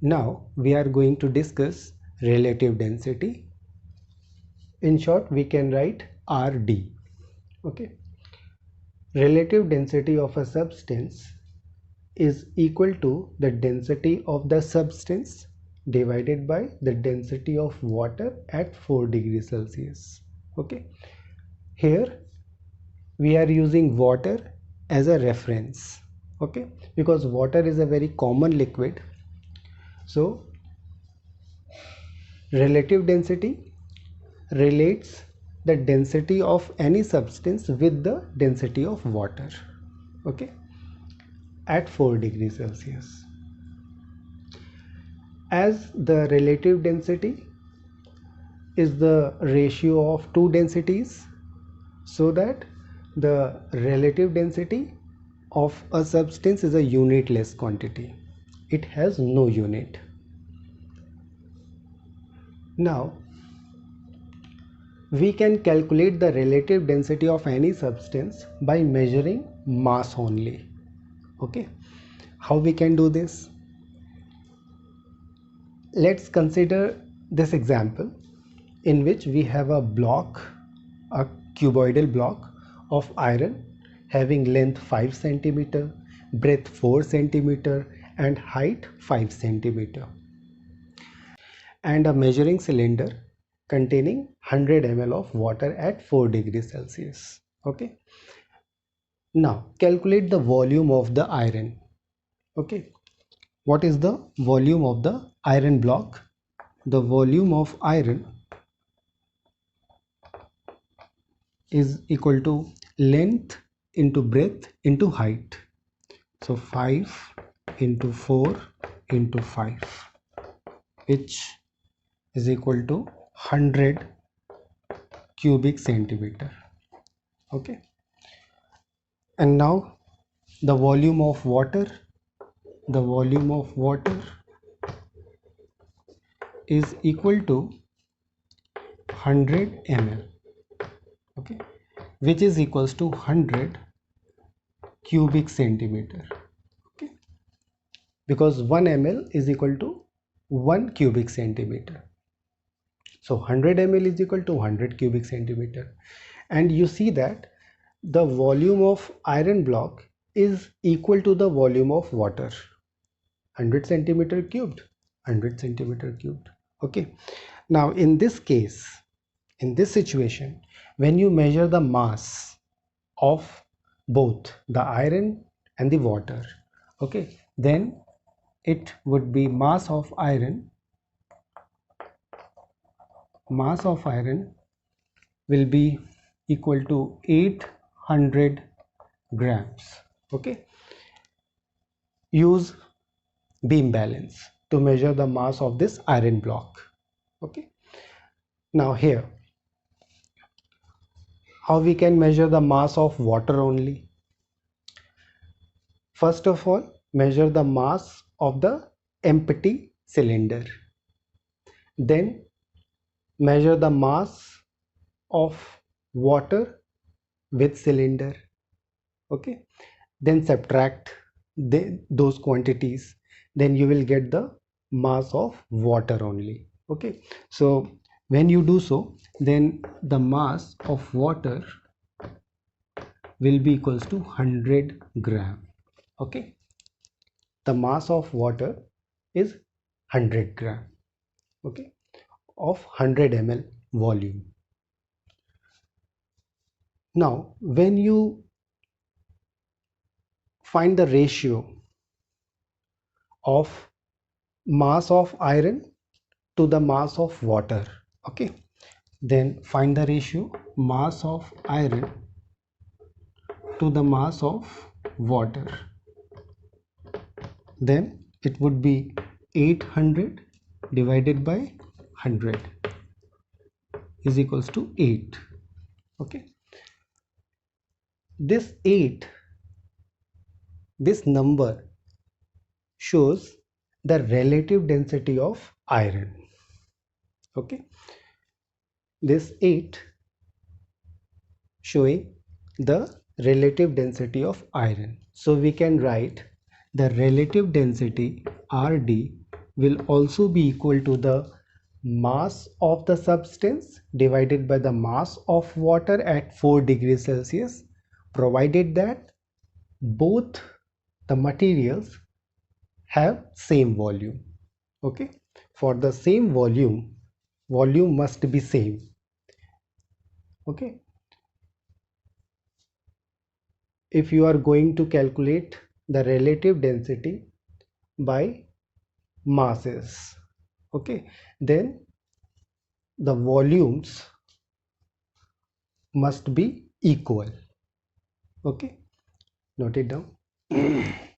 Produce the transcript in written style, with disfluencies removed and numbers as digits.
Now we are going to discuss relative density. In short, we can write RD. Okay. Relative density of a substance is equal to the density of the substance divided by the density of water at 4 degrees Celsius. Okay. Here we are using water as a reference. Okay. Because water is a very common liquid. So relative density relates the density of any substance with the density of water, okay, at 4 degrees Celsius. As the relative density is the ratio of two densities, so that the relative density of a substance is a unitless quantity. It has no unit. Now we can calculate the relative density of any substance by measuring mass only. Okay, how we can do this? Let's consider this example in which we have a block, a cuboidal block of iron having length 5 centimeter, breadth 4 centimeter and height 5 centimeter, and a measuring cylinder containing 100 ml of water at 4 degrees Celsius. Okay. Now calculate the volume of the iron. Okay. What is the volume of the iron block? The volume of iron is equal to length into breadth into height. So 5 into 4 into 5, which is equal to 100 cubic centimeter. Okay. And now the volume of water is equal to 100 ml, okay, which is equals to 100 cubic centimeter, okay, because 1 ml is equal to 1 cubic centimeter. So 100 ml is equal to 100 cubic centimeter, and you see that the volume of iron block is equal to the volume of water, 100 centimeter cubed, 100 centimeter cubed. Okay. Now in this case, in this situation, when you measure the mass of both the iron and the water, okay, then it would be mass of iron will be equal to 800 grams. Okay. Use beam balance to measure the mass of this iron block. Okay. Now here, how we can measure the mass of water only? First of all, measure the mass of the empty cylinder. Then measure the mass of water with cylinder. Okay. Then subtract those quantities. Then you will get the mass of water only. Okay. So when you do so, then the mass of water will be equals to 100 gram. Okay. The mass of water is 100 gram. Okay. Of 100 ml volume. Now when you find the ratio of mass of iron to the mass of water, okay, then find the ratio mass of iron to the mass of water. Then it would be 800 divided by 100 is equals to 8. Okay. This 8, this number shows the relative density of iron. Okay. This 8 showing the relative density of iron. So we can write the relative density RD will also be equal to the mass of the substance divided by the mass of water at 4 degrees Celsius, provided that both the materials have same volume. Okay, for the same volume, volume must be same. Okay, if you are going to calculate the relative density by masses, okay, then the volumes must be equal. Okay, note it down.